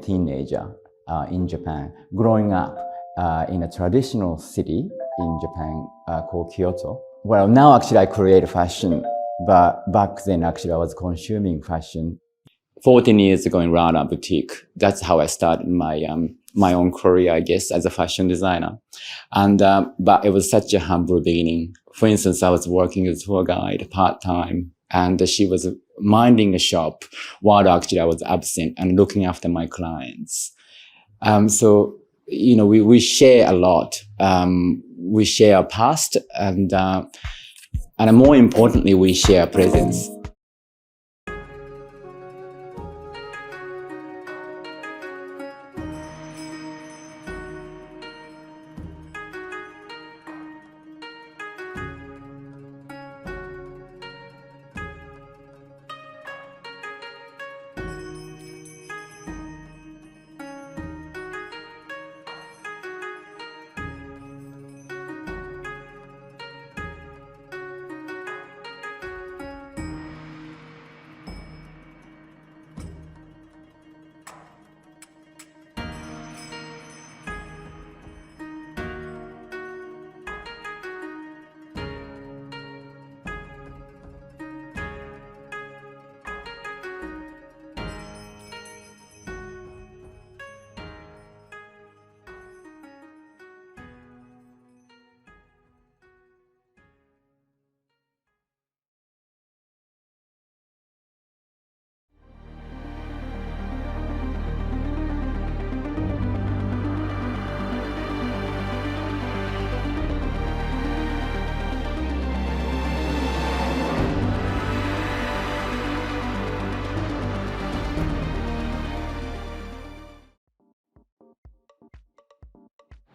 teenager in Japan, growing up in a traditional city in Japan called Kyoto. Well, now actually I create fashion, but back then actually I was consuming fashion. 14 years ago in Rana Boutique, that's how I started my own career, I guess, as a fashion designer. And but it was such a humble beginning. For instance, I was working as a tour guide part-time, and she was minding a shop while actually I was absent and looking after my clients. So, you know, we share a lot. We share our past, and more importantly, we share presence.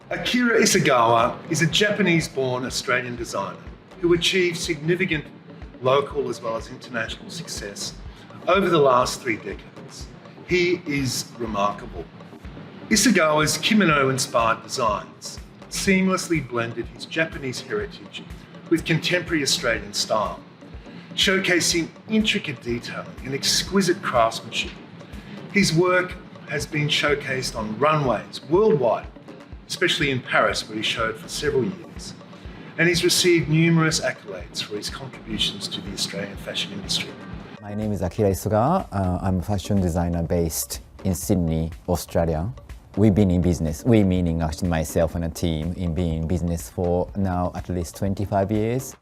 Akira Isagawa is a Japanese-born Australian designer who achieved significant local as well as international success over the last 3 decades. He is remarkable. Isagawa's kimono-inspired designs seamlessly blended his Japanese heritage with contemporary Australian style, showcasing intricate detailing and exquisite craftsmanship. His work has been showcased on runways worldwide, especially in Paris, where he showed for several years. And he's received numerous accolades for his contributions to the Australian fashion industry. My name is Akira Isagawa. I'm a fashion designer based in Sydney, Australia. We've been in business, we meaning actually myself and a team, in being in business for now at least 25 years.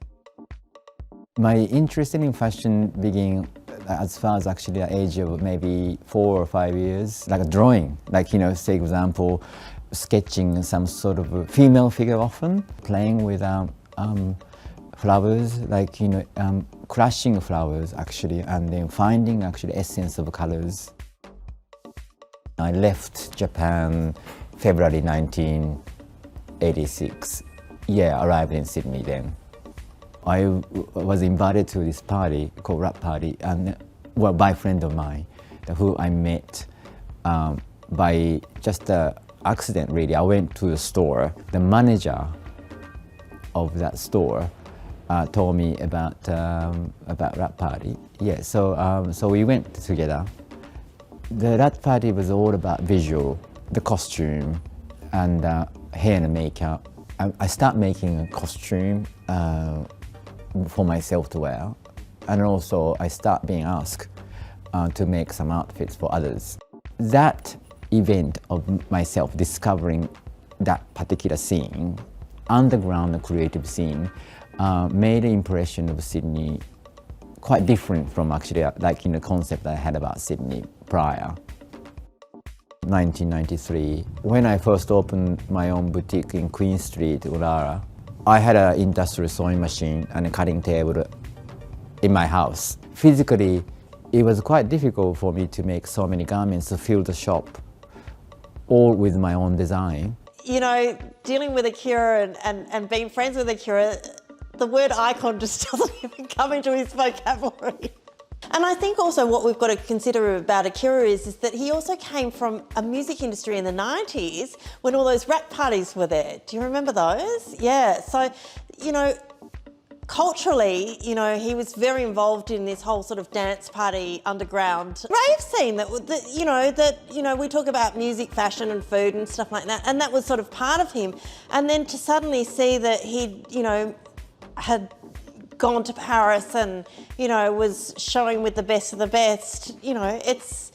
My interest in fashion began as far as actually the age of maybe 4 or 5 years, like a drawing, like, you know, say example, sketching some sort of a female figure often, playing with flowers, like, you know, crushing flowers actually, and then finding actually essence of colors. I left Japan February 1986. Yeah, arrived in Sydney then. I was invited to this party called Rap Party, and well, by a friend of mine who I met by just accident really. I went to the store. The manager of that store told me about Rap Party. Yeah, so we went together. The Rap Party was all about visual, the costume, and hair and makeup. I start making a costume for myself to wear, and also I start being asked to make some outfits for others. That event of myself discovering that particular scene, underground creative scene, made an impression of Sydney quite different from actually like in the concept I had about Sydney prior. 1993, when I first opened my own boutique in Queen Street, Ulara, I had an industrial sewing machine and a cutting table in my house. Physically, it was quite difficult for me to make so many garments to fill the shop, all with my own design. You know, dealing with Akira and being friends with Akira, the word icon just doesn't even come into his vocabulary. And I think also what we've got to consider about Akira is that he also came from a music industry in the 90s when all those rap parties were there. Do you remember those? Yeah, so, you know, culturally, you know, he was very involved in this whole sort of dance party underground rave scene that we talk about music, fashion and food and stuff like that, and that was sort of part of him. And then to suddenly see that he, had gone to Paris and, was showing with the best of the best, it's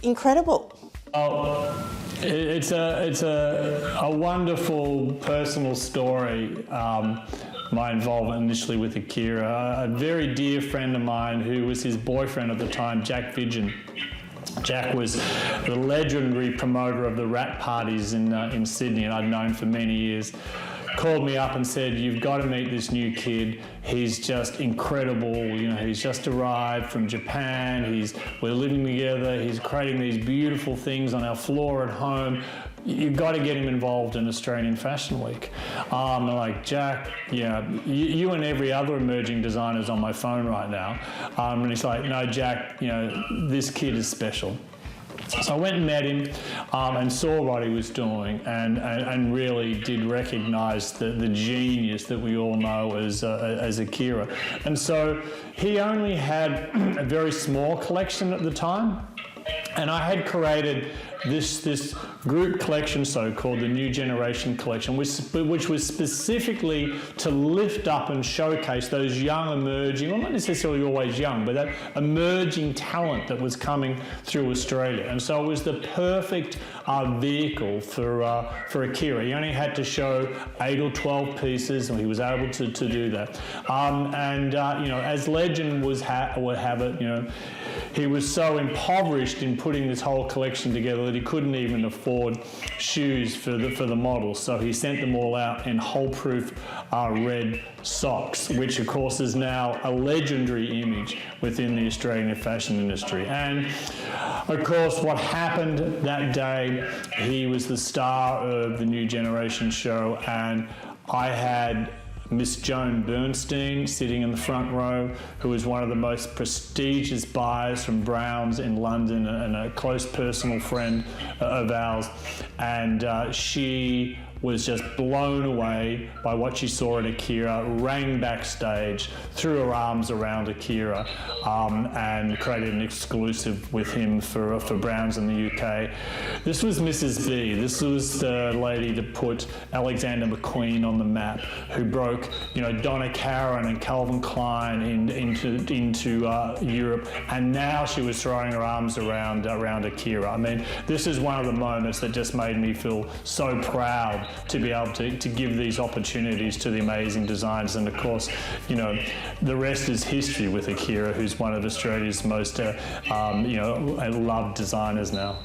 incredible. Oh, it's a wonderful personal story. My involvement initially with Akira. A very dear friend of mine who was his boyfriend at the time, Jack Vidgen. Jack was the legendary promoter of the rap parties in Sydney, and I'd known for many years. Called me up and said, "You've got to meet this new kid. He's just incredible. He's just arrived from Japan. We're living together. He's creating these beautiful things on our floor at home. You've got to get him involved in Australian Fashion Week." I'm like, "Jack, you and every other emerging designer is on my phone right now." And he's like, "No, Jack, this kid is special." So I went and met him and saw what he was doing and really did recognise the genius that we all know as Akira. And so he only had a very small collection at the time, and I had created this group collection, so-called the New Generation Collection, which was specifically to lift up and showcase those young emerging, well, not necessarily always young, but that emerging talent that was coming through Australia. And so it was the perfect vehicle for Akira. He only had to show 8 or 12 pieces, and he was able to do that. As legend would have it, he was so impoverished in putting this whole collection together that he couldn't even afford shoes for the models. So he sent them all out in hole-proof red socks, which of course is now a legendary image within the Australian fashion industry. And of course, what happened that day, he was the star of the New Generation show, and I had Miss Joan Bernstein sitting in the front row, who was one of the most prestigious buyers from Browns in London and a close personal friend of ours. And she was just blown away by what she saw at Akira, ran backstage, threw her arms around Akira, and created an exclusive with him for Browns in the UK. This was Mrs. B. This was the lady that put Alexander McQueen on the map, who broke, Donna Karan and Calvin Klein into Europe, and now she was throwing her arms around Akira. I mean, this is one of the moments that just made me feel so proud to be able to give these opportunities to the amazing designers. And of course, the rest is history with Akira, who's one of Australia's most loved designers now.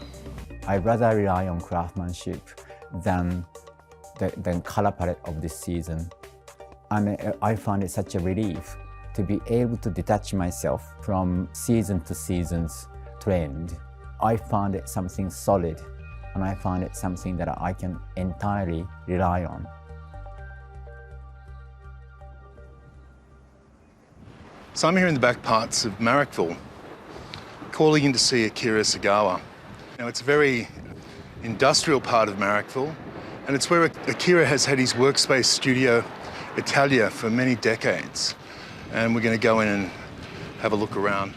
I rather rely on craftsmanship than color palette of this season. And I find it such a relief to be able to detach myself from season to season's trend. I found it something solid, and I find it something that I can entirely rely on. So I'm here in the back parts of Marrickville, calling in to see Akira Sagawa. Now, it's a very industrial part of Marrickville, and it's where Akira has had his workspace studio Italia for many decades. And we're going to go in and have a look around.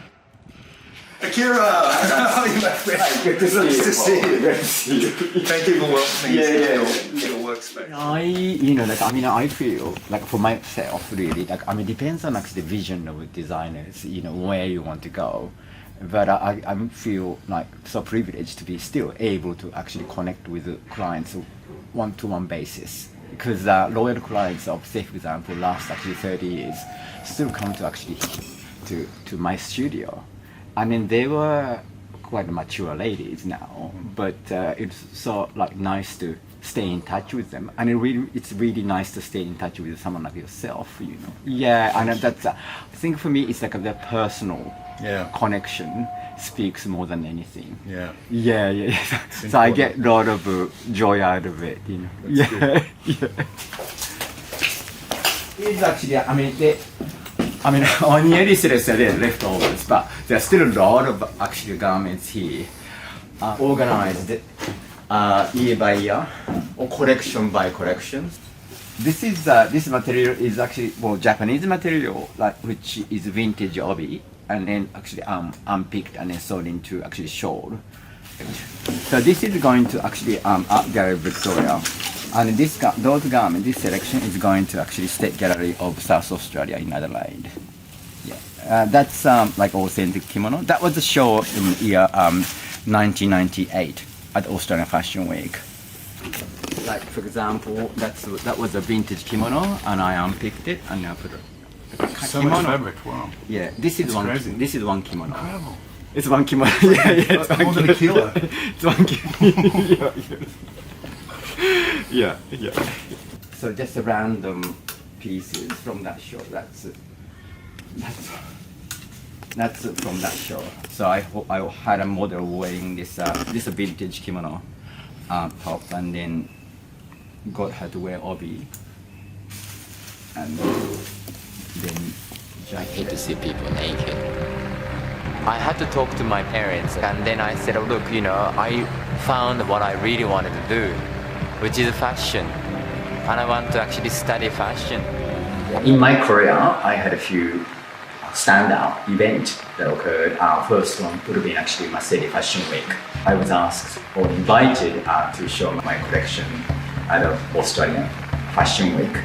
Akira! How are you, my friend? Hi, good to see you. Nice to see you. Good to see you. Thank you for welcoming us to your workspace. I feel like for myself, really, depends on the vision of designers, where you want to go. But I feel like so privileged to be still able to actually connect with the clients one-to-one basis. Because loyal clients of, say, for example, last 30 years, still come to to my studio. I mean, they were quite mature ladies now, but it's so nice to stay in touch with them, and it's really nice to stay in touch with someone like yourself, Yeah, and that's I think for me it's the personal connection speaks more than anything. Yeah. So I get a lot of joy out of it, Yeah. It's actually, on nearly leftovers, but there's still a lot of actually garments here, organized year by year or collection by collection. This material is actually Japanese material, like which is vintage obi, and then actually unpicked and then sold into actually shawl. So this is going to actually Art Gallery Victoria, and those garments, this selection is going to actually State Gallery of South Australia in Adelaide. Yeah, that's like authentic kimono. That was a show in year 1998 at Australian Fashion Week. Like for example, that was a vintage kimono, and I unpicked it and I put a So kimono. much fabric, wow. Yeah, this is That's one. crazy. This is one kimono. Incredible. It's one kimono. Yeah, it's one More than a kilo. It's one kimono. Yeah. So just random pieces from that show. That's from that show. So I had a model wearing this vintage kimono top, and then got her to wear obi, and then I hate to see people naked. I had to talk to my parents, and then I said, oh, look, I found what I really wanted to do, which is fashion, and I want to actually study fashion. In my career, I had a few standout events that occurred. First one would have been actually Marseille Fashion Week. I was asked or invited to show my collection at the Australian Fashion Week.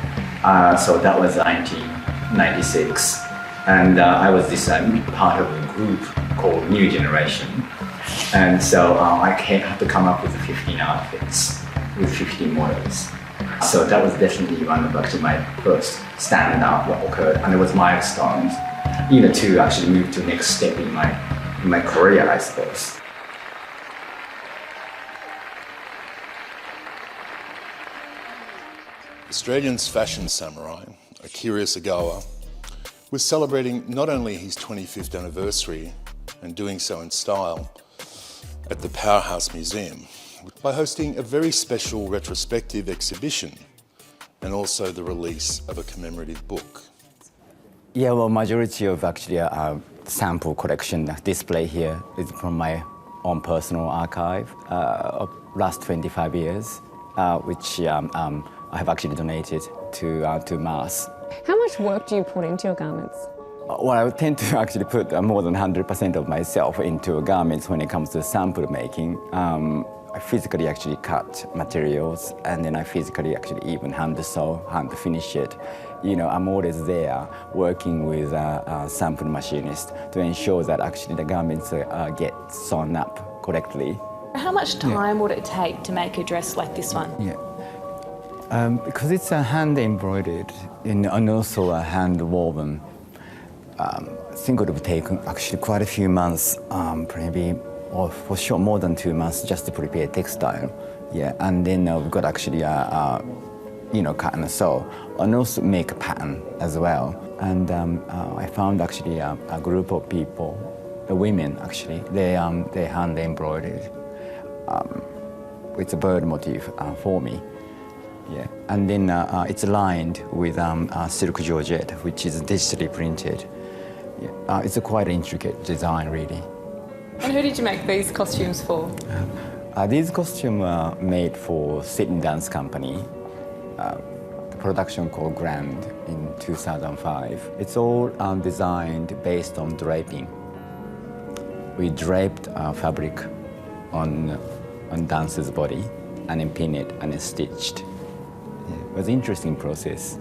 So that was 1996. And I was part of a group called New Generation. And so I had to come up with 15 outfits with 15 models. So that was definitely one of actually my first standout what occurred, and it was milestones, to actually move to the next step in my career, I suppose. Australian's fashion samurai, Akira was celebrating not only his 25th anniversary and doing so in style at the Powerhouse Museum by hosting a very special retrospective exhibition and also the release of a commemorative book. Yeah, well, majority of actually sample collection display here is from my own personal archive of last 25 years, which I have actually donated to Mars. How much work do you put into your garments? Well, I tend to actually put more than 100% of myself into garments when it comes to sample making. I physically actually cut materials, and then I physically actually even hand sew, hand finish it. I'm always there working with a sample machinist to ensure that actually the garments get sewn up correctly. How much time would it take to make a dress like this one? Yeah. Because it's hand embroidered and also hand woven, I think it would have taken actually quite a few months, maybe, or for sure more than 2 months just to prepare textile. Yeah, and then we've got actually cut and sew, and also make a pattern as well. And I found actually a group of people, the women actually, they hand embroidered with a bird motif for me. Yeah, and then it's lined with silk georgette, which is digitally printed. Yeah, it's a quite intricate design, really. And who did you make these costumes for? These costumes were made for Sydney Dance Company, the production called Grand in 2005. It's all designed based on draping. We draped fabric on dancer's body and then pinned it and then stitched. It was an interesting process.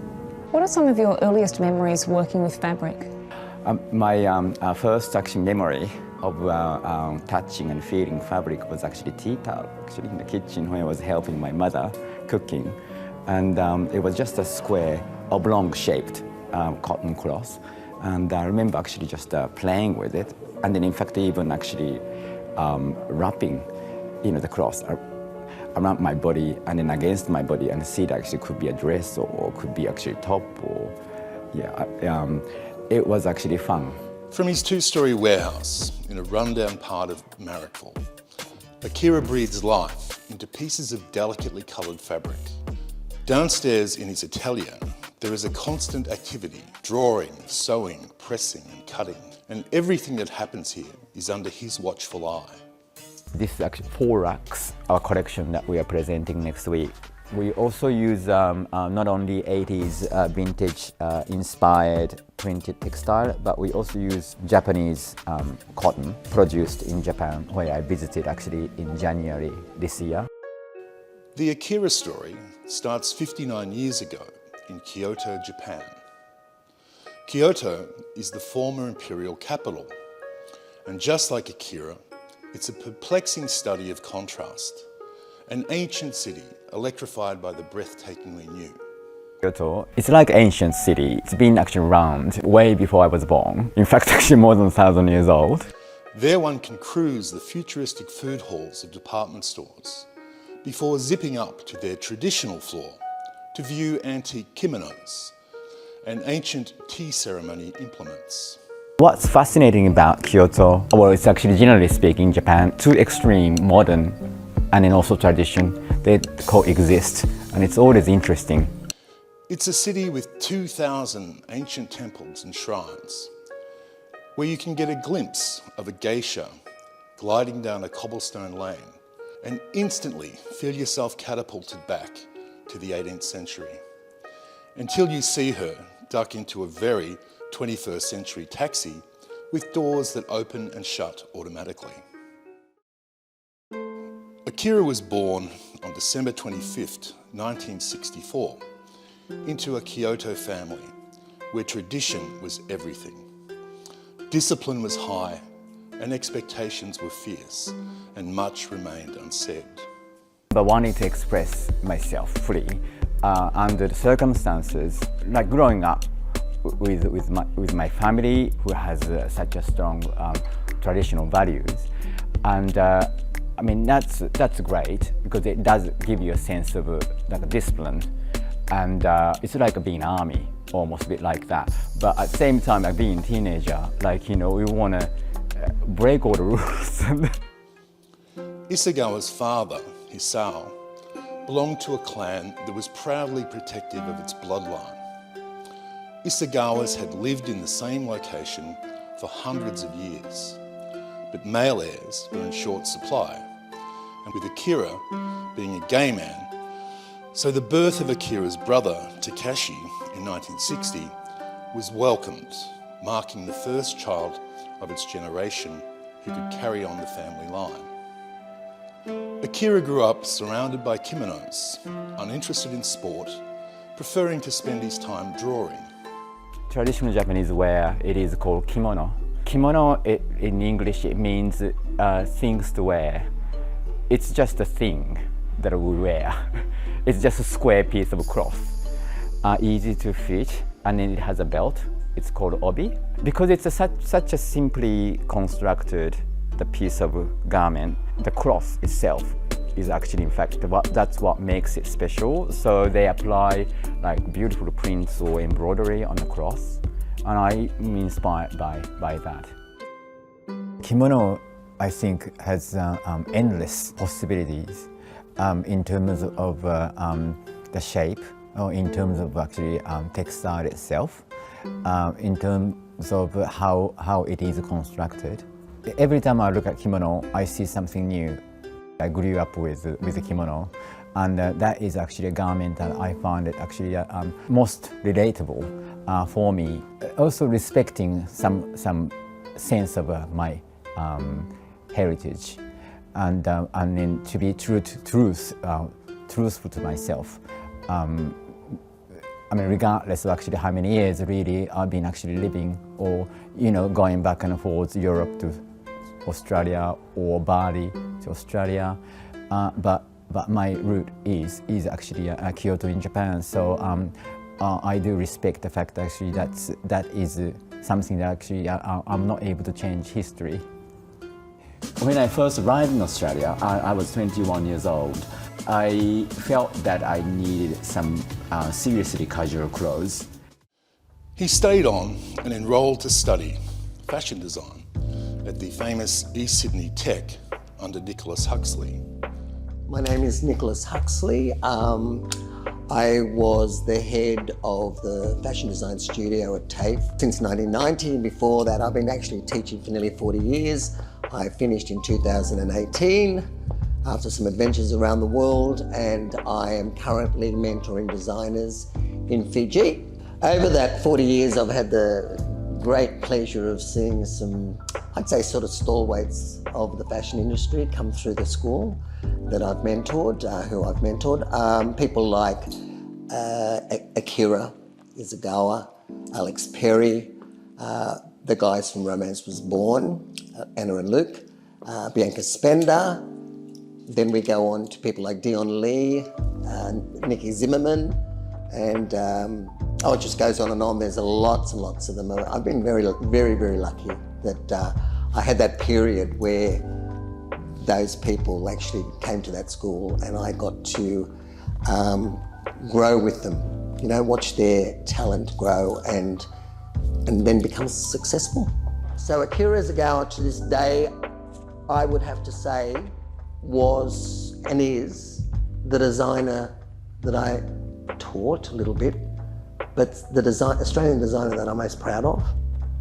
What are some of your earliest memories working with fabric? My first actually memory of touching and feeling fabric was actually tea towel, actually in the kitchen when I was helping my mother cooking. And it was just a square, oblong-shaped cotton cloth. And I remember actually just playing with it. And then in fact even actually wrapping the cloth around my body and then against my body, and see it actually could be a dress or could be actually top, or it was actually fun. From his two-storey warehouse in a rundown part of Marrickville, Akira breathes life into pieces of delicately coloured fabric. Downstairs in his atelier, there is a constant activity, drawing, sewing, pressing and cutting, and everything that happens here is under his watchful eye. This is actually 4 racks, our collection that we are presenting next week. We also use not only 80s vintage inspired printed textile, but we also use Japanese cotton produced in Japan, where I visited actually in January this year. The Akira story starts 59 years ago in Kyoto, Japan. Kyoto is the former imperial capital, and just like Akira, it's a perplexing study of contrast. An ancient city electrified by the breathtakingly new. Kyoto, it's like an ancient city. It's been actually around way before I was born. In fact, actually more than 1,000 years old. There one can cruise the futuristic food halls of department stores before zipping up to their traditional floor to view antique kimonos and ancient tea ceremony implements. What's fascinating about Kyoto, well, it's actually generally speaking Japan, two extreme, modern and then also tradition, they coexist, and it's always interesting. It's a city with 2,000 ancient temples and shrines, where you can get a glimpse of a geisha gliding down a cobblestone lane and instantly feel yourself catapulted back to the 18th century, until you see her duck into a very 21st century taxi with doors that open and shut automatically. Akira was born on December 25th, 1964, into a Kyoto family where tradition was everything. Discipline was high and expectations were fierce, and much remained unsaid. But wanting to express myself fully under the circumstances, like growing up with my family who has such a strong traditional values, and I mean that's great because it does give you a sense of like a discipline, and it's like being army, almost a bit like that. But at the same time, like being a teenager, like, you know, we want to break all the rules. Isagawa's father, Hisao, belonged to a clan that was proudly protective of its bloodline. Isagawas had lived in the same location for hundreds of years, but male heirs were in short supply, and with Akira being a gay man, so the birth of Akira's brother, Takashi, in 1960 was welcomed, marking the first child of its generation who could carry on the family line. Akira grew up surrounded by kimonos, uninterested in sport, preferring to spend his time drawing. Traditional Japanese wear, it is called kimono. Kimono, in English, it means things to wear. It's just a thing that we wear. It's just a square piece of cloth, easy to fit, and then it has a belt. It's called obi. Because it's such a simply constructed the piece of garment, the cloth itself is actually, in fact, that's what makes it special. So they apply like beautiful prints or embroidery on the cloth, and I'm inspired by that. Kimono, I think, has endless possibilities in terms of the shape, or in terms of actually textile itself, in terms of how it is constructed. Every time I look at kimono, I see something new. I grew up with a kimono, and that is actually a garment that I find it actually most relatable for me. Also respecting some sense of my heritage, and then to be truthful to myself. I mean, regardless of actually how many years really I've been actually living, or, you know, going back and forth Europe to Australia or Bali to Australia, but my root is actually Kyoto in Japan. So I do respect the fact actually that is something that actually I'm not able to change history. When I first arrived in Australia, I was 21 years old. I felt that I needed some seriously casual clothes. He stayed on and enrolled to study fashion design at the famous East Sydney Tech under Nicholas Huxley. My name is Nicholas Huxley. I was the head of the fashion design studio at TAFE since 1990. Before that, I've been actually teaching for nearly 40 years. I finished in 2018. after some adventures around the world, and I am currently mentoring designers in Fiji. Over that 40 years, I've had the great pleasure of seeing some, I'd say, sort of stalwarts of the fashion industry come through the school that I've mentored, who I've mentored. People like Akira Izugawa, Alex Perry, the guys from Romance Was Born, Anna and Luke, Bianca Spender. Then we go on to people like Dion Lee, Nikki Zimmerman, and it just goes on and on. There's lots and lots of them. I've been very, very, very lucky that I had that period where those people actually came to that school and I got to grow with them, you know, watch their talent grow and then become successful. So Akira Izugawa, to this day, I would have to say, was and is the designer that I taught a little bit, but the Australian designer that I'm most proud of,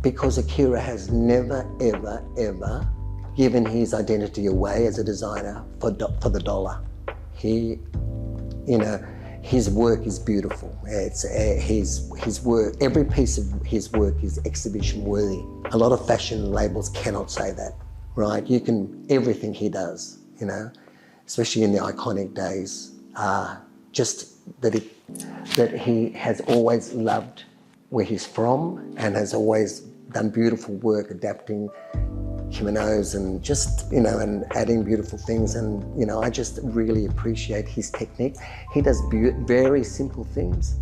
because Akira has never, ever, ever given his identity away as a designer for the dollar. He, you know, his work is beautiful. It's his work. Every piece of his work is exhibition worthy. A lot of fashion labels cannot say that, right? You can, everything he does, you know, especially in the iconic days, just that he has always loved where he's from and has always done beautiful work adapting kimonos and just, you know, and adding beautiful things. And, you know, I just really appreciate his technique. He does very simple things,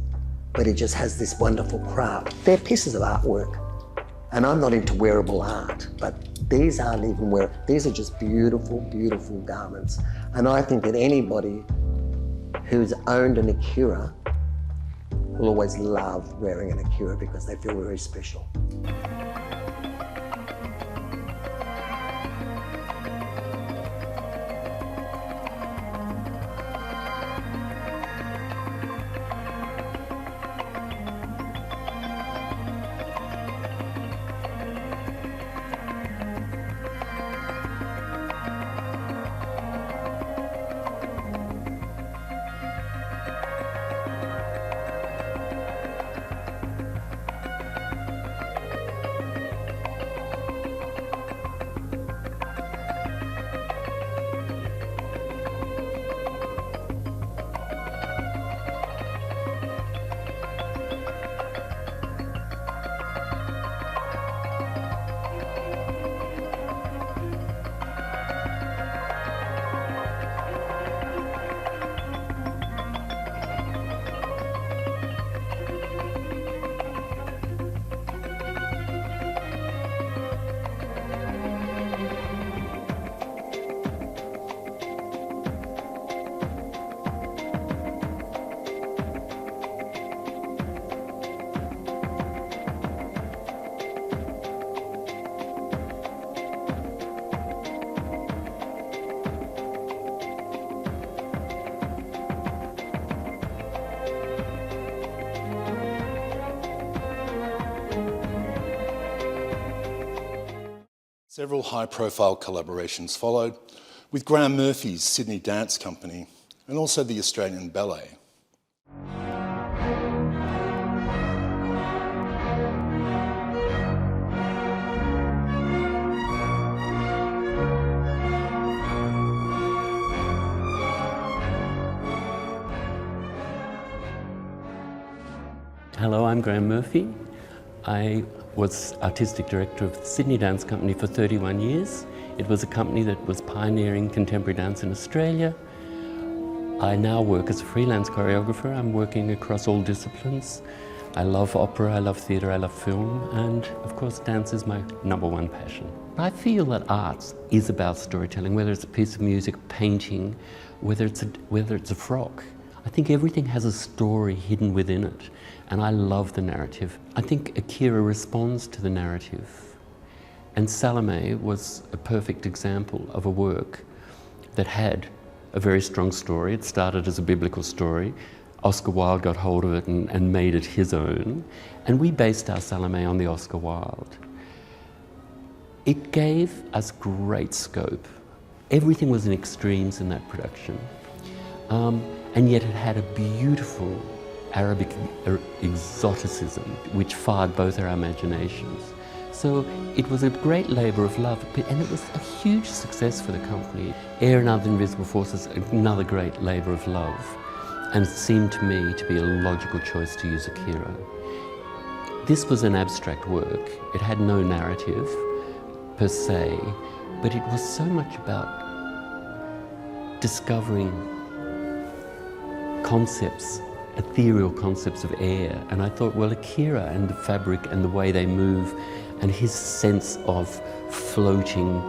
but he just has this wonderful craft. They're pieces of artwork. And I'm not into wearable art, but these aren't even these are just beautiful, beautiful garments. And I think that anybody who's owned an Akira will always love wearing an Akira because they feel very special. Several high-profile collaborations followed with Graham Murphy's Sydney Dance Company and also the Australian Ballet. Hello, I'm Graham Murphy. I was artistic director of the Sydney Dance Company for 31 years. It was a company that was pioneering contemporary dance in Australia. I now work as a freelance choreographer. I'm working across all disciplines. I love opera, I love theatre, I love film, and of course dance is my #1 passion. I feel that arts is about storytelling, whether it's a piece of music, painting, whether it's a frock. I think everything has a story hidden within it, and I love the narrative. I think Akira responds to the narrative. And Salome was a perfect example of a work that had a very strong story. It started as a biblical story. Oscar Wilde got hold of it and made it his own. And we based our Salome on the Oscar Wilde. It gave us great scope Everything was in extremes in that production. And yet it had a beautiful Arabic exoticism which fired both our imaginations. So it was a great labour of love, and it was a huge success for the company. Air and Other Invisible Forces, another great labour of love, and it seemed to me to be a logical choice to use Akira. This was an abstract work. It had no narrative per se, but it was so much about discovering concepts, ethereal concepts of air. And I thought, well, Akira and the fabric and the way they move and his sense of floating,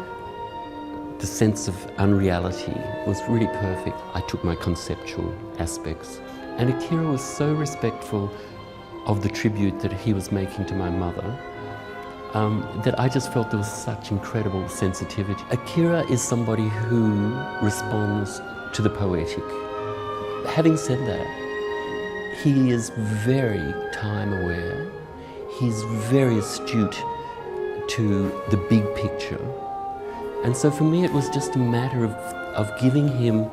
the sense of unreality was really perfect. I took my conceptual aspects. And Akira was so respectful of the tribute that he was making to my mother that I just felt there was such incredible sensitivity. Akira is somebody who responds to the poetic. Having said that, he is very time aware. He's very astute to the big picture. And so for me, it was just a matter of giving him,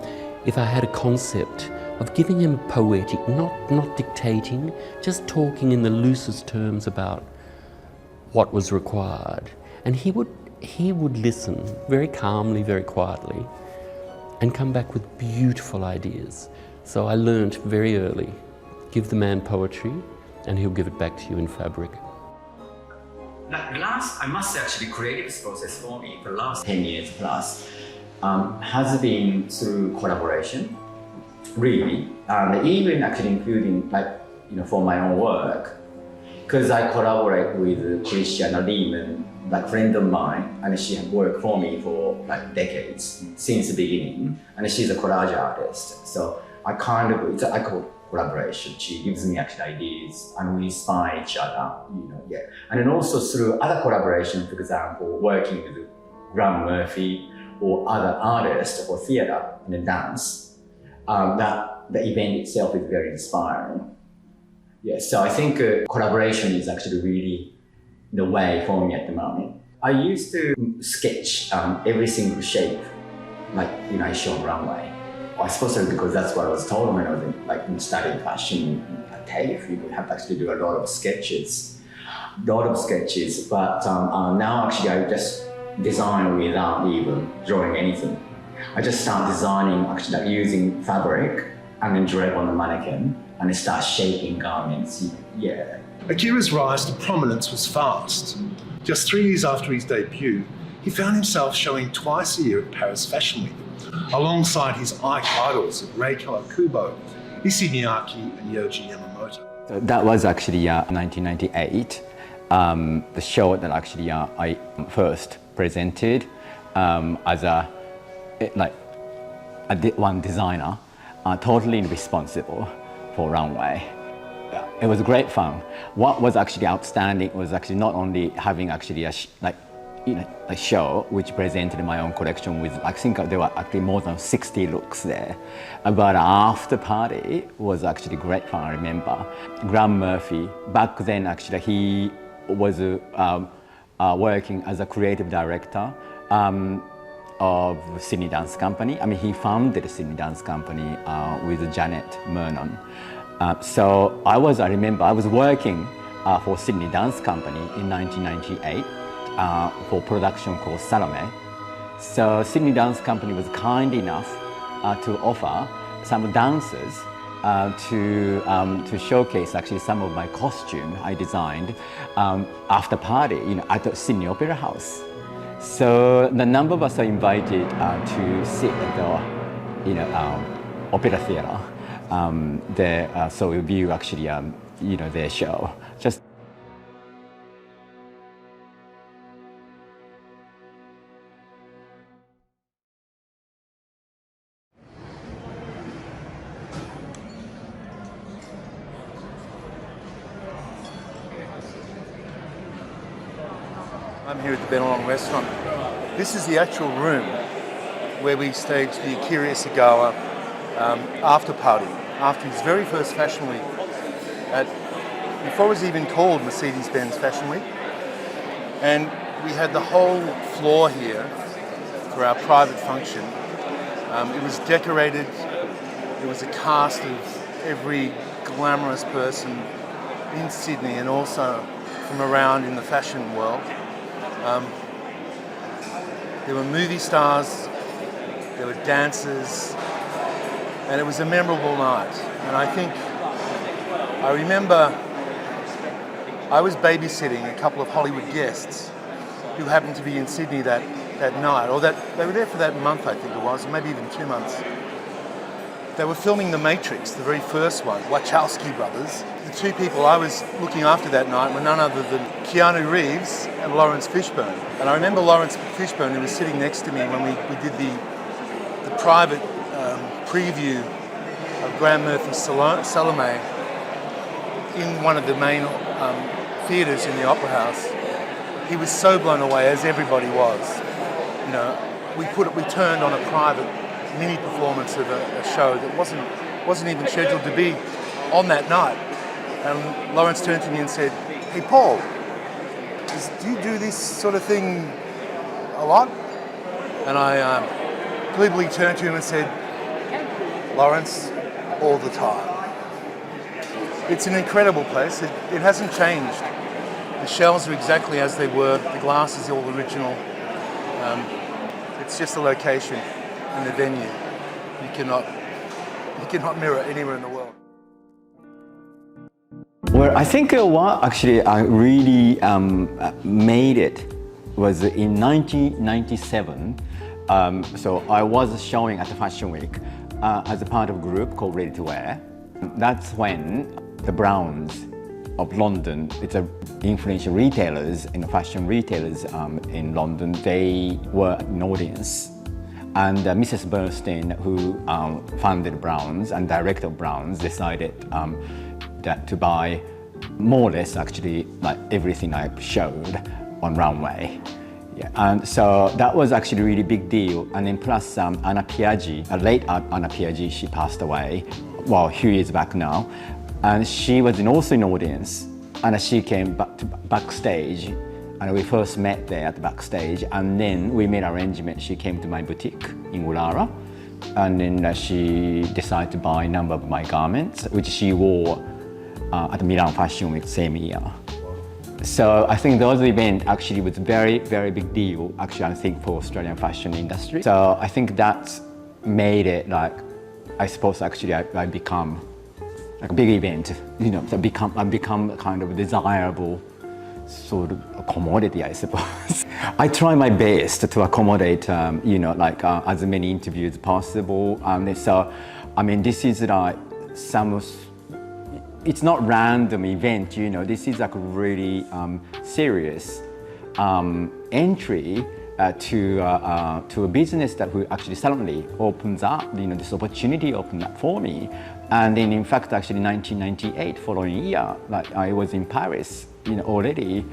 if I had a concept, of giving him poetic, not dictating, just talking in the loosest terms about what was required. And he would listen very calmly, very quietly, and come back with beautiful ideas. So I learned very early, give the man poetry and he'll give it back to you in fabric. I must say, actually, creative process for me for the last 10 years plus has been through collaboration, really. Even actually including, for my own work, because I collaborate with Christiana Lehman, a friend of mine, and she had worked for me for decades, since the beginning, and she's a collage artist. So I call it collaboration. She gives me actually ideas, and we inspire each other, And then also through other collaboration, for example, working with Graham Murphy or other artists for theatre and dance, that the event itself is very inspiring. So I think collaboration is actually really the way for me at the moment. I used to sketch every single shape, I show on runway. I suppose it's because that's what I was told when I was in studying fashion at TAFE. You would have to actually do a lot of sketches. But now actually I just design without even drawing anything. I just start designing actually using fabric and then drape on the mannequin and I start shaping garments. Akira's rise to prominence was fast. Just 3 years after his debut, he found himself showing twice a year at Paris Fashion Week, alongside his idols of Reiko Okubo, Issey Miyake and Yohji Yamamoto. So that was actually 1998, the show that actually I first presented as one designer, totally responsible for runway. It was great fun. What was actually outstanding was actually not only having actually a show which presented my own collection with, I think there were actually more than 60 looks there. But after party was actually great fun, I remember. Graham Murphy, back then actually he was working as a creative director of Sydney Dance Company. I mean, he founded Sydney Dance Company with Janet Mernon. So I remember I was working for Sydney Dance Company in 1998 for production called Salome. So Sydney Dance Company was kind enough to offer some dancers to showcase actually some of my costume I designed after party at the Sydney Opera House. So the number of us are invited to sit at the Opera Theatre there, so we view actually their show. I'm here at the Benelong restaurant. This is the actual room where we staged the Akira Isagawa after party, after his very first Fashion Week, before it was even called Mercedes-Benz Fashion Week. And we had the whole floor here for our private function. It was decorated. There was a cast of every glamorous person in Sydney and also from around in the fashion world. There were movie stars, there were dancers, and it was a memorable night. And I remember I was babysitting a couple of Hollywood guests who happened to be in Sydney that night, or they were there for that month, I think it was, or maybe even 2 months. They were filming The Matrix, the very first one, Wachowski brothers. The two people I was looking after that night were none other than Keanu Reeves and Lawrence Fishburne. And I remember Lawrence Fishburne, who was sitting next to me when we did the private preview of Graham Murphy's Salome in one of the main theatres in the Opera House. He was so blown away, as everybody was. You know, we turned on a private mini performance of a show that wasn't even scheduled to be on that night. And Lawrence turned to me and said, "Hey Paul, do you do this sort of thing a lot?" And I glibly turned to him and said, "Lawrence, all the time." It's an incredible place. It hasn't changed. The shelves are exactly as they were. The glass is all original. It's just the location and the venue. You cannot mirror anywhere in the world. Well, I think what actually really made it was in 1997. So I was showing at the Fashion Week as a part of a group called Ready to Wear. That's when the Browns of London, it's a influential retailers, fashion retailers in London, they were an audience. And Mrs. Bernstein, who founded Browns and director of Browns, decided that to buy more or less actually like everything I showed on runway. Yeah. And so that was actually a really big deal. And then plus Anna Piaggi, late Anna Piaggi, she passed away, well, a few years back now. And she was also an audience, and she came backstage, and we first met there at the backstage, and then we made arrangement. She came to my boutique in Ulara, and then she decided to buy a number of my garments, which she wore at the Milan Fashion Week same year. So I think those events actually was very, very big deal, actually, I think, for Australian fashion industry. So I think that made it like, I suppose actually I become like a big event, you know, so I become kind of a desirable sort of a commodity, I suppose. I try my best to accommodate, you know, like as many interviews as possible. So, I mean, this is like it's not random event, you know, this is like a really serious entry to a business that will actually suddenly opens up, you know, this opportunity opened up for me. And then in fact, actually 1998, following year, like I was in Paris, you know, already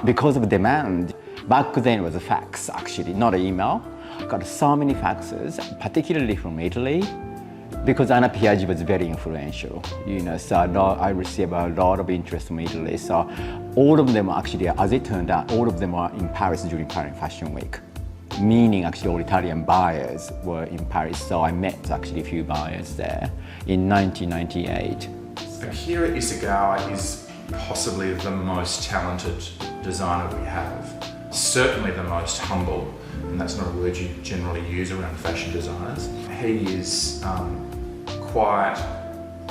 because of demand. Back then it was a fax, actually, not an email. Got so many faxes, particularly from Italy, because Anna Piaggi was very influential, you know, so I received a lot of interest from Italy. So all of them actually, as it turned out, all of them are in Paris during Paris Fashion Week. Meaning actually all Italian buyers were in Paris. So I met actually a few buyers there in 1998. Akira Isagawa is possibly the most talented designer we have. Certainly the most humble, and that's not a word you generally use around fashion designers. He is quite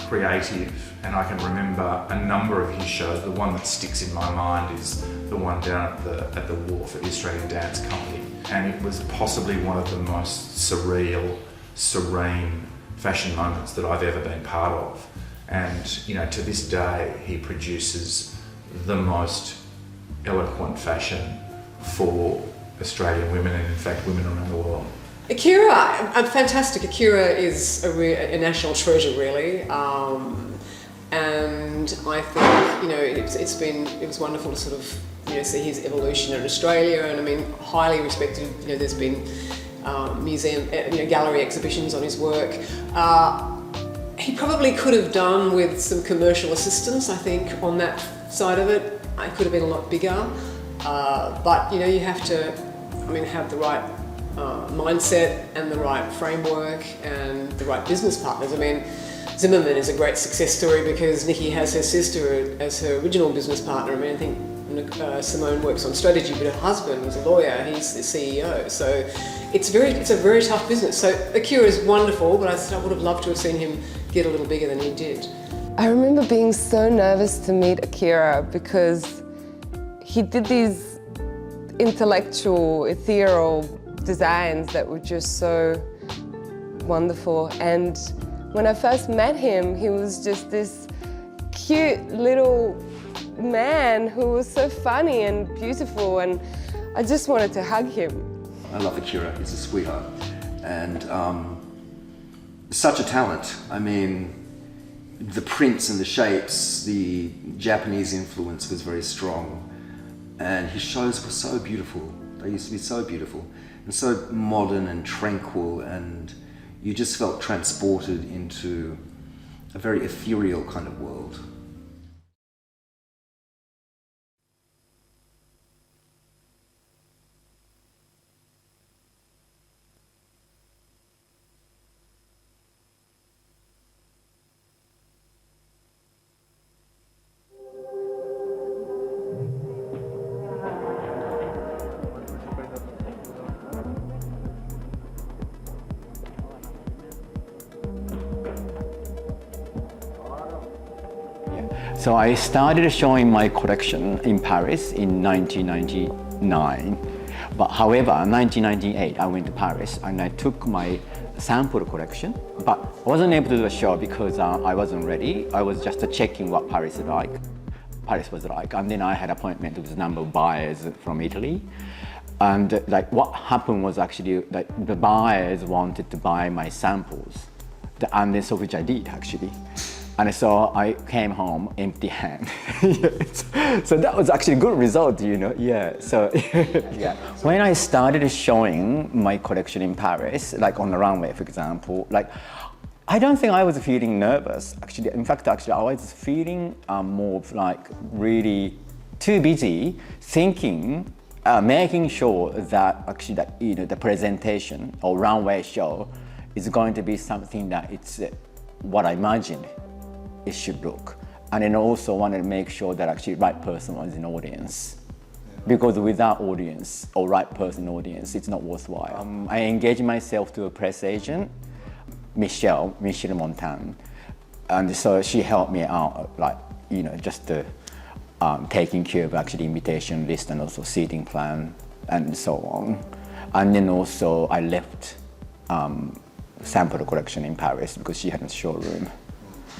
creative, and I can remember a number of his shows. The one that sticks in my mind is the one down at the wharf at the Australian Dance Company, and it was possibly one of the most surreal, serene fashion moments that I've ever been part of. And you know, to this day, he produces the most eloquent fashion for Australian women, and in fact women around the world. Akira, fantastic. Akira is a national treasure, really, and I think, you know, it was wonderful to sort of, you know, see his evolution in Australia, and I mean, highly respected. You know, there's been museum, you know, gallery exhibitions on his work. He probably could have done with some commercial assistance, I think, on that side of it. It could have been a lot bigger, but you know, you have to, I mean, have the right mindset and the right framework and the right business partners. I mean, Zimmerman is a great success story because Nikki has her sister as her original business partner. I mean, I think Simone works on strategy, but her husband is a lawyer. He's the CEO. So it's a very tough business. So Akira is wonderful, but I would have loved to have seen him get a little bigger than he did. I remember being so nervous to meet Akira because he did these intellectual, ethereal designs that were just so wonderful. And when I first met him, he was just this cute little man who was so funny and beautiful, and I just wanted to hug him. I love Akira, he's a sweetheart. And such a talent. I mean, the prints and the shapes, the Japanese influence was very strong. And his shows were so beautiful. They used to be so beautiful and so modern and tranquil, and you just felt transported into a very ethereal kind of world. So I started showing my collection in Paris in 1999. But however, in 1998, I went to Paris and I took my sample collection, but I wasn't able to do a show because I wasn't ready. I was just checking what Paris was like. And then I had an appointment with a number of buyers from Italy. And like what happened was actually like the buyers wanted to buy my samples, and then so which I did actually. And so I came home empty hand. So that was actually a good result, you know. Yeah. So yeah. When I started showing my collection in Paris, like on the runway, for example, like I don't think I was feeling nervous. Actually, in fact, I was feeling more of like really too busy thinking, making sure that actually that the presentation or runway show is going to be something that it's what I imagined it should look. And then also wanted to make sure that actually right person was in audience. Because without audience or right person audience, it's not worthwhile. I engaged myself to a press agent, Michelle Montan. And so she helped me out, like, just taking care of actually invitation list and also seating plan and so on. And then also I left sample collection in Paris because she had a showroom.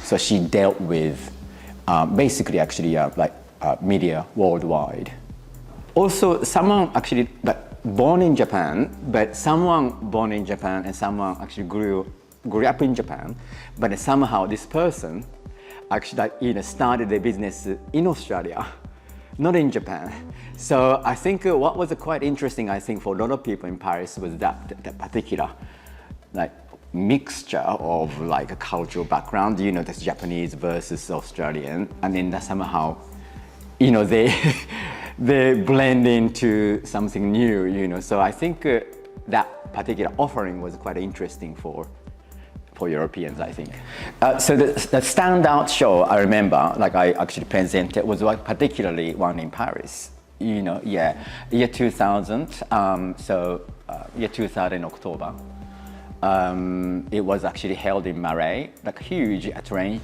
So she dealt with basically actually media worldwide. Also someone actually born in Japan, but someone born in Japan and someone actually grew up in Japan, but somehow this person actually started their business in Australia, not in Japan. So I think what was quite interesting, I think, for a lot of people in Paris was that particular mixture of like a cultural background, this Japanese versus Australian, and then that somehow, they blend into something new, So I think that particular offering was quite interesting for Europeans, I think. So the standout show I remember, like I actually presented, was particularly one in Paris. Year 2000. Year 2000 in October. It was actually held in Marais, like huge terrain.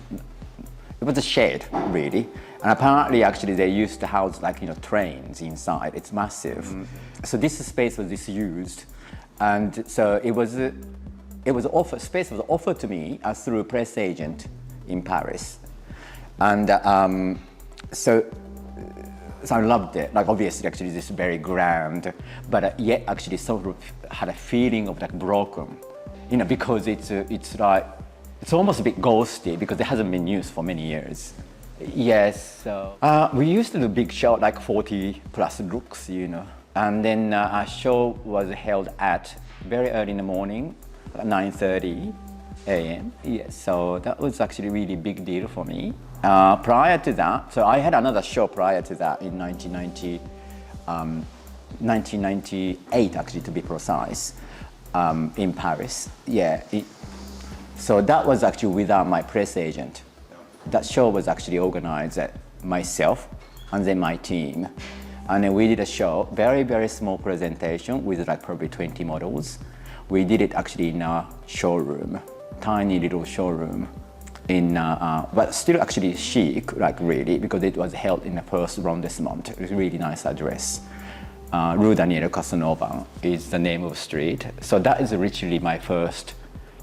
It was a shed, really. And apparently, actually, they used to house trains inside. It's massive. So this space was disused, and so space was offered to me through a press agent in Paris, and so I loved it. Like obviously, actually, this is very grand, but yet actually sort of had a feeling of broken. Because it's almost a bit ghosty because it hasn't been used for many years. Yes, so we used to do big show, like 40 plus looks, And then our show was held at very early in the morning, 9:30 a.m. Yes, so that was actually really big deal for me. Prior to that, so I had another show prior to that in 1990. 1998 actually to be precise, in Paris. Yeah, so that was actually without my press agent. That show was actually organized at myself and then my team. And then we did a show, very, very small presentation with like probably 20 models. We did it actually in a showroom, tiny little showroom, but still actually chic, like really, because it was held in the first arrondissement. It was a really nice address. Rue Daniel Casanova is the name of the street. So that is literally my first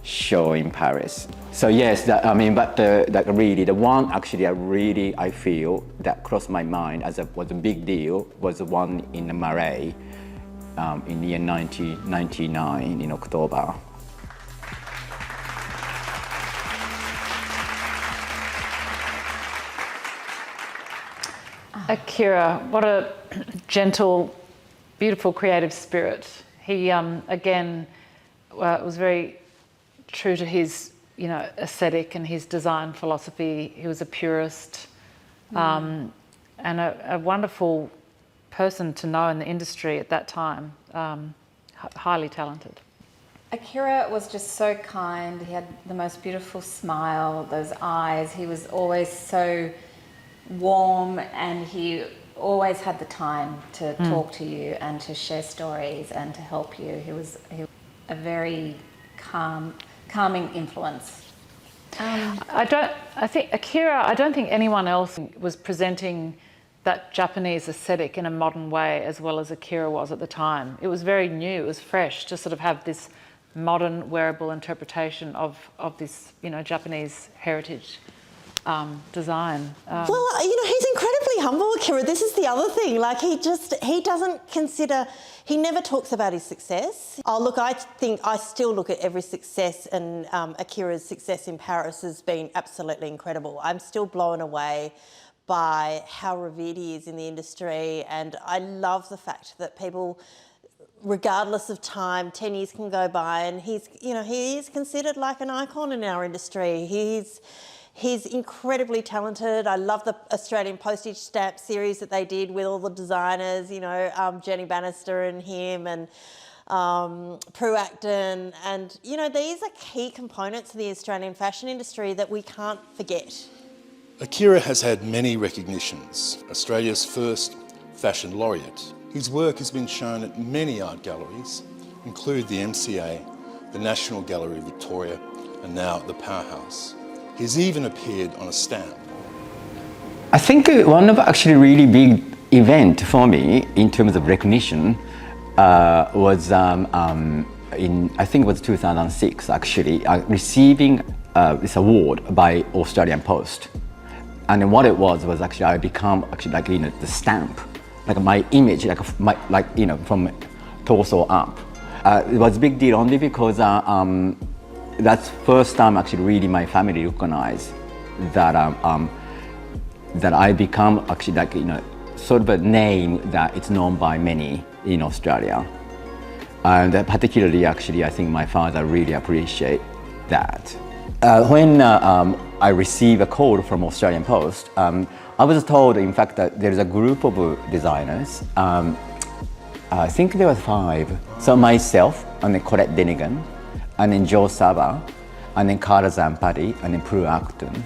show in Paris. So yes, but really the one actually I feel that crossed my mind was a big deal was the one in the Marais in the year 1999 in October. Akira, what a gentle, beautiful, creative spirit. He, again, was very true to his, aesthetic and his design philosophy. He was a purist and a wonderful person to know in the industry at that time, highly talented. Akira was just so kind. He had the most beautiful smile, those eyes. He was always so warm, and he always had the time to talk to you and to share stories and to help you. He was a very calming influence. I don't think anyone else was presenting that Japanese aesthetic in a modern way as well as Akira was at the time. It was very new, it was fresh to sort of have this modern wearable interpretation of this, Japanese heritage design. Well, he's incredibly humble, Akira. This is the other thing. Like, he doesn't consider, he never talks about his success. Oh, look, I still look at every success, and Akira's success in Paris has been absolutely incredible. I'm still blown away by how revered he is in the industry, and I love the fact that people, regardless of time, 10 years can go by, and he is considered like an icon in our industry. He's incredibly talented. I love the Australian postage stamp series that they did with all the designers, Jenny Bannister and him and Prue Acton. And, these are key components of the Australian fashion industry that we can't forget. Akira has had many recognitions. Australia's first fashion laureate. His work has been shown at many art galleries, including the MCA, the National Gallery of Victoria, and now the Powerhouse. He's even appeared on a stamp. I think one of actually really big event for me in terms of recognition was I think it was 2006 actually, receiving this award by Australian Post. And then what it was actually I become actually the stamp, like my image, from torso up. It was a big deal only because that's first time actually really my family recognized that that I become actually sort of a name that it's known by many in Australia. And particularly actually I think my father really appreciate that. When I received a call from Australian Post, I was told in fact that there is a group of designers. I think there were 5. So myself and then Colette Denigan, and then Joe Saba, and then Carla Zampatti, and then Prue Acton.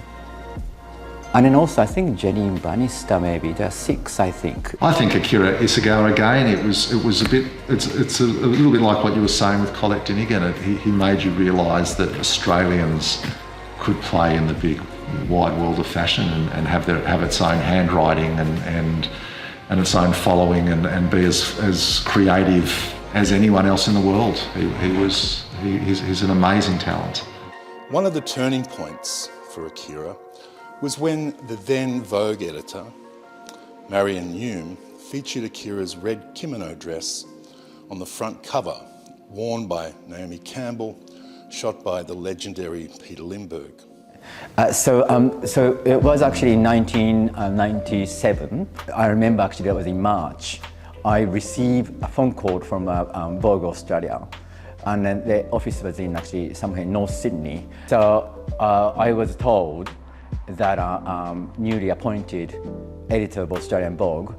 And then also I think Jenny Bannister maybe, there are 6 I think. I think Akira Isagawa again, it's a little bit like what you were saying with Colette Denigan. He made you realise that Australians could play in the big wide world of fashion and have its own handwriting and its own following and be as creative as anyone else in the world. He's an amazing talent. One of the turning points for Akira was when the then Vogue editor, Marion Hume, featured Akira's red kimono dress on the front cover, worn by Naomi Campbell, shot by the legendary Peter Lindbergh. So it was actually in 1997. I remember actually that was in March. I received a phone call from Vogue Australia, and then the office was in actually somewhere in North Sydney. So I was told that newly appointed editor of Australian Vogue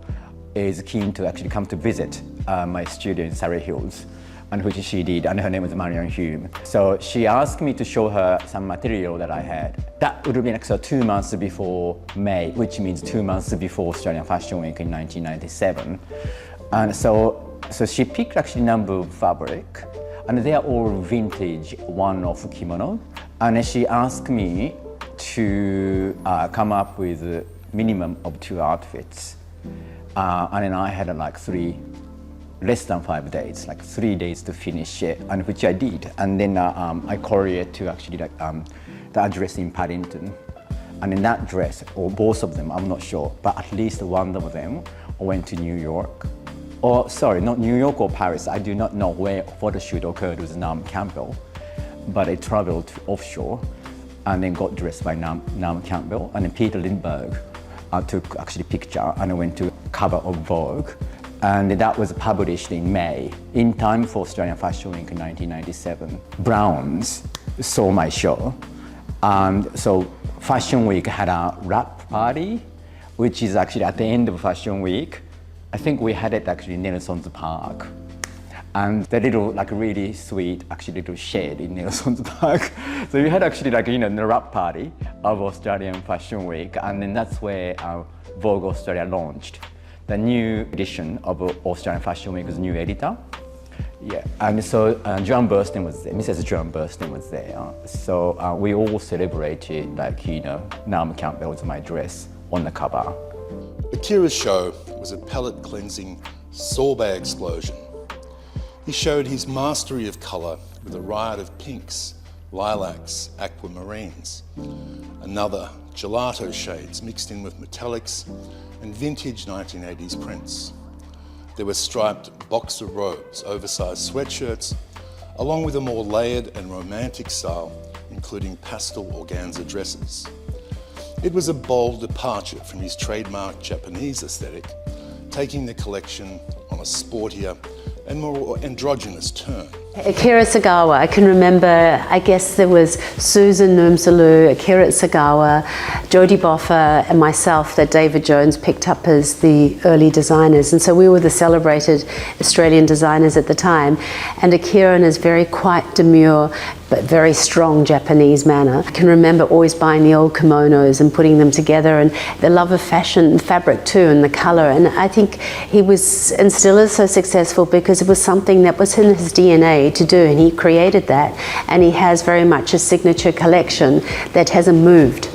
is keen to actually come to visit my studio in Surrey Hills, and which she did, and her name was Marion Hume. So she asked me to show her some material that I had. That would have been actually 2 months before May, which means 2 months before Australian Fashion Week in 1997. And so she picked actually a number of fabric, and they are all vintage one-off kimono. And she asked me to come up with a minimum of 2 outfits. And then I had like less than 5 days, like 3 days to finish it, and which I did. And then I couriered to actually the address in Paddington. And in that dress, or both of them, I'm not sure, but at least one of them went to New York. Or sorry, not New York or Paris. I do not know where photo shoot occurred with Naomi Campbell, but I traveled offshore and then got dressed by Naomi Campbell. And then Peter Lindbergh took actually picture, and I went to cover of Vogue. And that was published in May, in time for Australian Fashion Week in 1997. Browns saw my show. So Fashion Week had a wrap party, which is actually at the end of Fashion Week. I think we had it actually in Nelson's Park. And the little, like really sweet, actually little shed in Nelson's Park. So we had actually like, the wrap party of Australian Fashion Week. And then that's where Vogue Australia launched the new edition of Australian Fashion Week's new editor. Yeah, and so Joan Burstyn was there, Mrs. Joan Burstyn was there. So we all celebrated, like, Naomi Campbell was my dress on the cover. Akira's show was a palette cleansing sorbet explosion. He showed his mastery of colour with a riot of pinks, lilacs, aquamarines, another gelato shades mixed in with metallics, and vintage 1980s prints. There were striped boxer robes, oversized sweatshirts, along with a more layered and romantic style, including pastel organza dresses. It was a bold departure from his trademark Japanese aesthetic, taking the collection on a sportier and more androgynous turn. Akira Sagawa, I can remember, I guess there was Susan Noomsalu, Akira Sagawa, Jodie Boffa and myself that David Jones picked up as the early designers. And so we were the celebrated Australian designers at the time. And Akira, in his very quiet, demure, but very strong Japanese manner, I can remember always buying the old kimonos and putting them together, and the love of fashion and fabric too, and the colour. And I think he was, and still is, so successful because it was something that was in his DNA to do, and he created that, and he has very much a signature collection that hasn't moved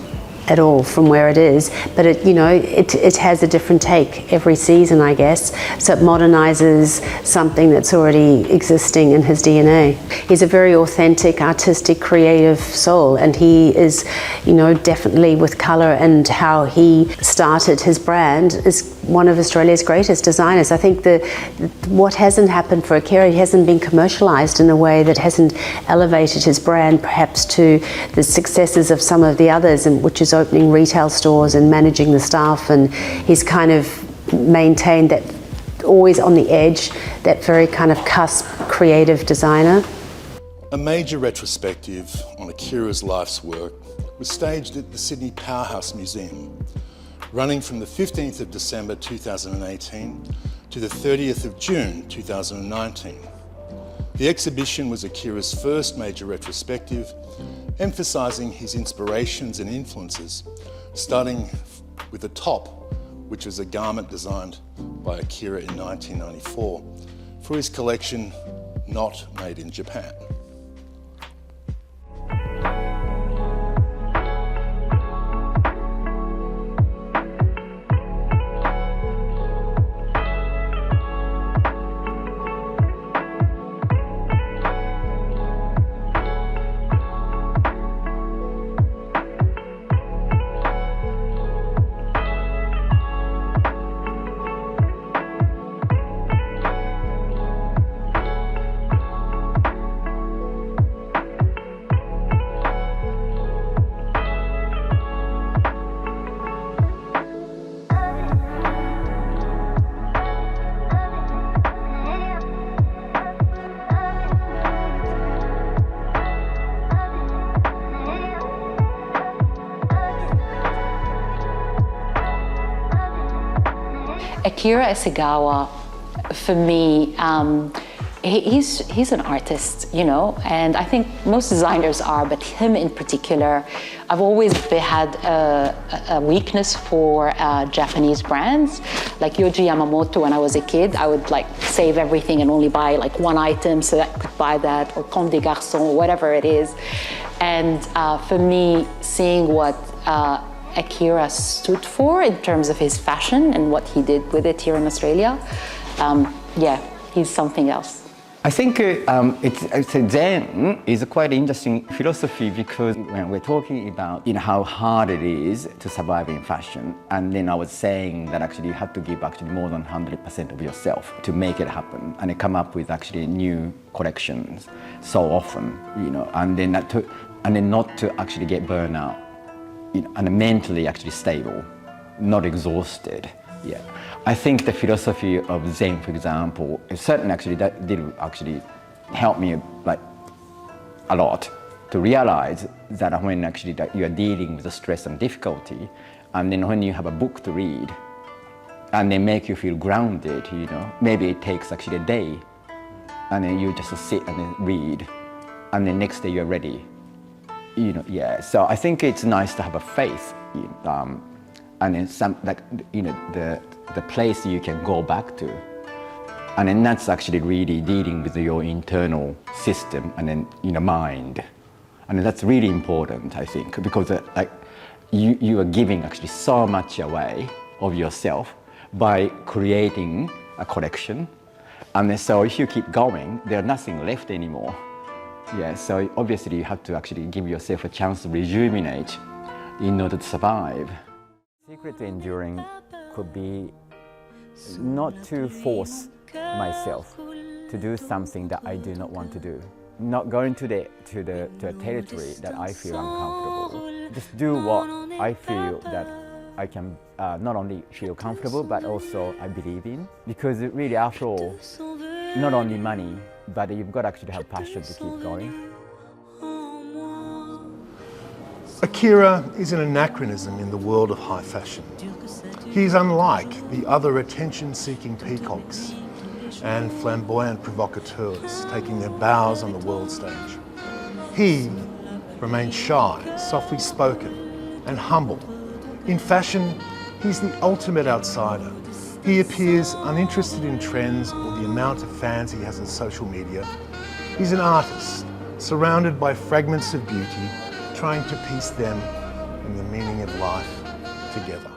at all from where it is, but it has a different take every season, I guess. So it modernizes something that's already existing in his DNA. He's a very authentic, artistic, creative soul, and he is, definitely with color and how he started his brand is one of Australia's greatest designers. I think what hasn't happened for Akira, he hasn't been commercialized in a way that hasn't elevated his brand perhaps to the successes of some of the others, and which is opening retail stores and managing the staff, and he's kind of maintained that always on the edge, that very kind of cusp creative designer. A major retrospective on Akira's life's work was staged at the Sydney Powerhouse Museum, running from the 15th of December 2018 to the 30th of June 2019. The exhibition was Akira's first major retrospective, emphasising his inspirations and influences, starting with the top, which was a garment designed by Akira in 1994 for his collection Not Made in Japan. Akira Esegawa, for me, he's an artist, you know, and I think most designers are, but him in particular, I've always had a weakness for Japanese brands. Like Yohji Yamamoto, when I was a kid, I would like save everything and only buy like one item so that I could buy that, or Comme des Garçons, or whatever it is. And for me, seeing what Akira stood for in terms of his fashion and what he did with it here in Australia, yeah, he's something else. I think Zen is a quite interesting philosophy, because when we're talking about how hard it is to survive in fashion, and then I was saying that actually you have to give actually more than 100% of yourself to make it happen, and come up with actually new collections so often, and then not to actually get burned out, and mentally actually stable, not exhausted. Yeah, I think the philosophy of Zen, for example, is certainly actually that did actually help me like a lot to realize that when actually that you are dealing with the stress and difficulty, and then when you have a book to read, and they make you feel grounded, maybe it takes actually a day, and then you just sit and then read, and the next day you're ready. Yeah. So I think it's nice to have a faith. And then the place you can go back to, and then that's actually really dealing with your internal system and then mind, and that's really important, I think, because you are giving actually so much away of yourself by creating a collection, and then so if you keep going, there's nothing left anymore. Yeah, so obviously you have to actually give yourself a chance to rejuvenate in order to survive. Secret to enduring could be not to force myself to do something that I do not want to do. Not going to a territory that I feel uncomfortable. Just do what I feel that I can not only feel comfortable, but also I believe in. Because really, after all, not only money, but you've got to actually have passion to keep going. Akira is an anachronism in the world of high fashion. He is unlike the other attention-seeking peacocks and flamboyant provocateurs taking their bows on the world stage. He remains shy, softly spoken, and humble. In fashion, he's the ultimate outsider. He appears uninterested in trends or the amount of fans he has on social media. He's an artist, surrounded by fragments of beauty, trying to piece them and the meaning of life together.